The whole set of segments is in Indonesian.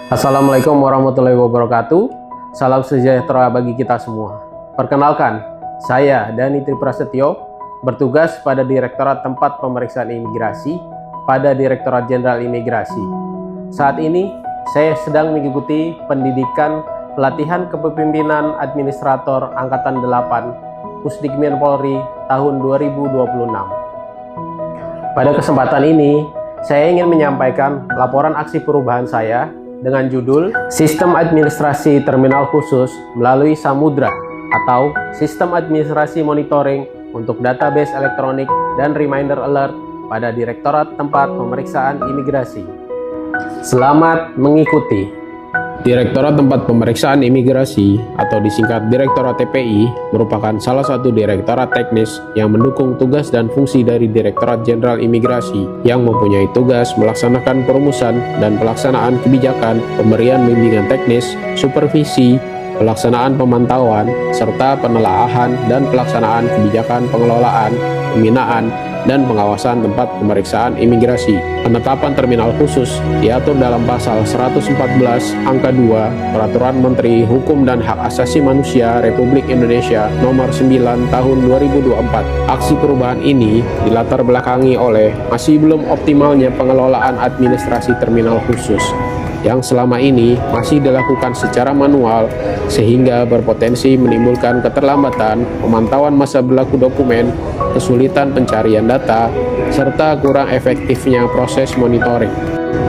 Assalamualaikum warahmatullahi wabarakatuh. Salam sejahtera bagi kita semua. Perkenalkan, saya Dani Triprasetyo, bertugas pada Direktorat Tempat Pemeriksaan Imigrasi pada Direktorat Jenderal Imigrasi. Saat ini, saya sedang mengikuti pendidikan pelatihan kepemimpinan administrator Angkatan 8 Pusdikmin Polri tahun 2026. Pada kesempatan ini, saya ingin menyampaikan laporan aksi perubahan saya dengan judul Sistem Administrasi Terminal Khusus melalui Samudra atau Sistem Administrasi Monitoring untuk Database Elektronik dan Reminder Alert pada Direktorat Tempat Pemeriksaan Imigrasi. Selamat mengikuti. Direktorat Tempat Pemeriksaan Imigrasi atau disingkat Direktorat TPI merupakan salah satu direktorat teknis yang mendukung tugas dan fungsi dari Direktorat Jenderal Imigrasi yang mempunyai tugas melaksanakan perumusan dan pelaksanaan kebijakan, pemberian bimbingan teknis, supervisi, pelaksanaan pemantauan, serta penelaahan dan pelaksanaan kebijakan pengelolaan, pembinaan, dan pengawasan tempat pemeriksaan imigrasi. Penetapan terminal khusus diatur dalam pasal 114 angka 2 Peraturan Menteri Hukum dan Hak Asasi Manusia Republik Indonesia Nomor 9 Tahun 2024. Aksi perubahan ini dilatar belakangi oleh masih belum optimalnya pengelolaan administrasi terminal khusus yang selama ini masih dilakukan secara manual sehingga berpotensi menimbulkan keterlambatan pemantauan masa berlaku dokumen, kesulitan pencarian data, serta kurang efektifnya proses monitoring.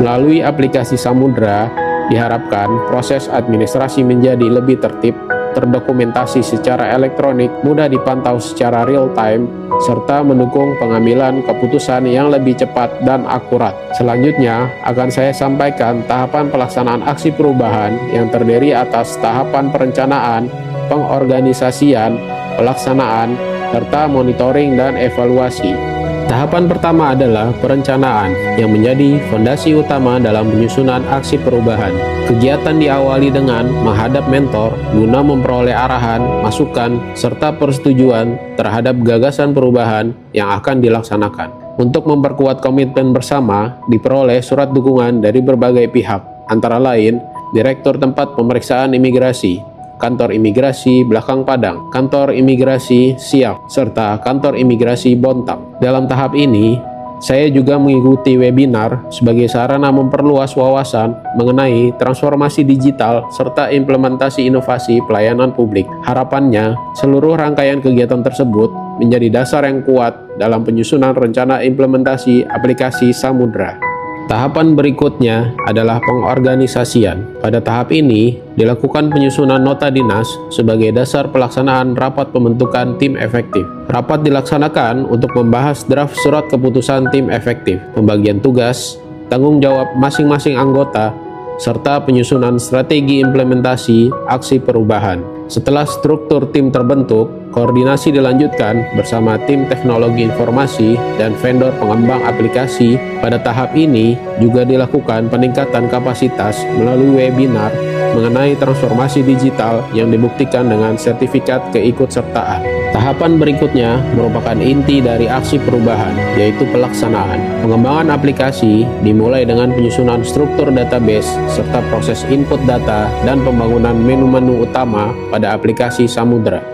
Melalui aplikasi Samudra, diharapkan proses administrasi menjadi lebih tertib, terdokumentasi secara elektronik, mudah dipantau secara real time, serta mendukung pengambilan keputusan yang lebih cepat dan akurat. Selanjutnya, akan saya sampaikan tahapan pelaksanaan aksi perubahan yang terdiri atas tahapan perencanaan, pengorganisasian, pelaksanaan, serta monitoring dan evaluasi. Tahapan pertama adalah perencanaan yang menjadi fondasi utama dalam penyusunan aksi perubahan. Kegiatan diawali dengan menghadap mentor guna memperoleh arahan, masukan, serta persetujuan terhadap gagasan perubahan yang akan dilaksanakan. Untuk memperkuat komitmen bersama, diperoleh surat dukungan dari berbagai pihak, antara lain Direktur Tempat Pemeriksaan Imigrasi, Kantor Imigrasi Belakang Padang, Kantor Imigrasi Siak, serta Kantor Imigrasi Bontang. Dalam tahap ini, saya juga mengikuti webinar sebagai sarana memperluas wawasan mengenai transformasi digital serta implementasi inovasi pelayanan publik. Harapannya, seluruh rangkaian kegiatan tersebut menjadi dasar yang kuat dalam penyusunan rencana implementasi aplikasi Samudra. Tahapan berikutnya adalah pengorganisasian. Pada tahap ini, dilakukan penyusunan nota dinas sebagai dasar pelaksanaan rapat pembentukan tim efektif. Rapat dilaksanakan untuk membahas draft surat keputusan tim efektif, pembagian tugas, tanggung jawab masing-masing anggota, serta penyusunan strategi implementasi aksi perubahan. Setelah struktur tim terbentuk, koordinasi dilanjutkan bersama tim teknologi informasi dan vendor pengembang aplikasi. Pada tahap ini juga dilakukan peningkatan kapasitas melalui webinar mengenai transformasi digital yang dibuktikan dengan sertifikat keikutsertaan. Tahapan berikutnya merupakan inti dari aksi perubahan, yaitu pelaksanaan. Pengembangan aplikasi dimulai dengan penyusunan struktur database serta proses input data dan pembangunan menu-menu utama pada aplikasi Samudra.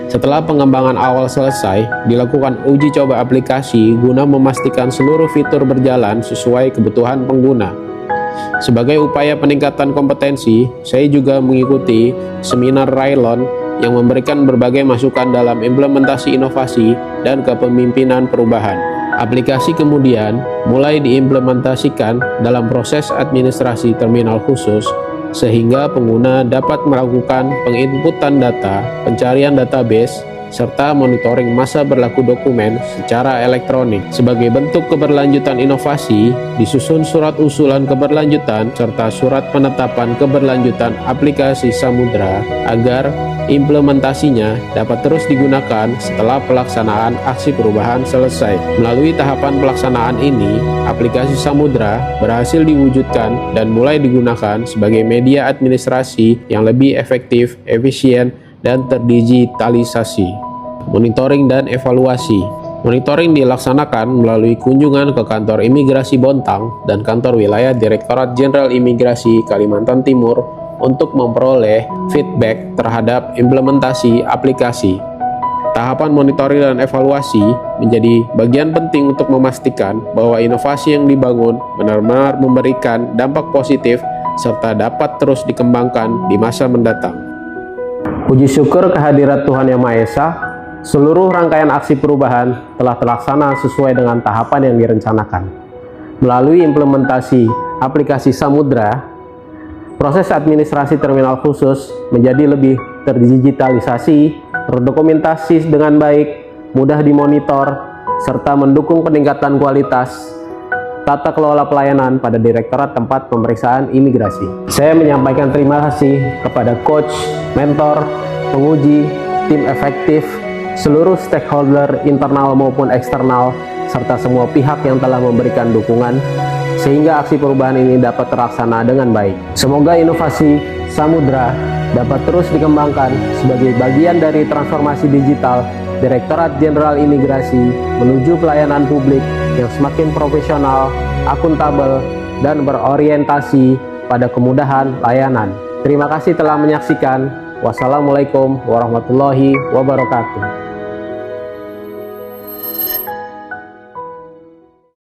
Setelah pengembangan awal selesai, dilakukan uji coba aplikasi guna memastikan seluruh fitur berjalan sesuai kebutuhan pengguna. Sebagai upaya peningkatan kompetensi, saya juga mengikuti seminar Railon yang memberikan berbagai masukan dalam implementasi inovasi dan kepemimpinan perubahan. Aplikasi kemudian mulai diimplementasikan dalam proses administrasi terminal khusus sehingga pengguna dapat melakukan penginputan data, pencarian database, serta monitoring masa berlaku dokumen secara elektronik. Sebagai bentuk keberlanjutan inovasi, disusun surat usulan keberlanjutan serta surat penetapan keberlanjutan aplikasi Samudra agar implementasinya dapat terus digunakan setelah pelaksanaan aksi perubahan selesai. Melalui tahapan pelaksanaan ini, aplikasi Samudra berhasil diwujudkan dan mulai digunakan sebagai media administrasi yang lebih efektif, efisien, dan terdigitalisasi. Monitoring dan evaluasi. Monitoring dilaksanakan melalui kunjungan ke kantor imigrasi Bontang dan kantor wilayah Direktorat Jenderal Imigrasi Kalimantan Timur untuk memperoleh feedback terhadap implementasi aplikasi. Tahapan monitoring dan evaluasi menjadi bagian penting untuk memastikan bahwa inovasi yang dibangun benar-benar memberikan dampak positif serta dapat terus dikembangkan di masa mendatang. Puji syukur kehadirat Tuhan Yang Maha Esa, seluruh rangkaian aksi perubahan telah terlaksana sesuai dengan tahapan yang direncanakan. Melalui implementasi aplikasi Samudra, proses administrasi terminal khusus menjadi lebih terdigitalisasi, terdokumentasi dengan baik, mudah dimonitor, serta mendukung peningkatan kualitas tata kelola pelayanan pada Direktorat Tempat Pemeriksaan Imigrasi. Saya menyampaikan terima kasih kepada coach, mentor, penguji, tim efektif, seluruh stakeholder internal maupun eksternal, serta semua pihak yang telah memberikan dukungan sehingga aksi perubahan ini dapat terlaksana dengan baik. Semoga inovasi Samudra dapat terus dikembangkan sebagai bagian dari transformasi digital Direktorat Jenderal Imigrasi menuju pelayanan publik yang semakin profesional, akuntabel, dan berorientasi pada kemudahan layanan. Terima kasih telah menyaksikan. Wassalamualaikum warahmatullahi wabarakatuh.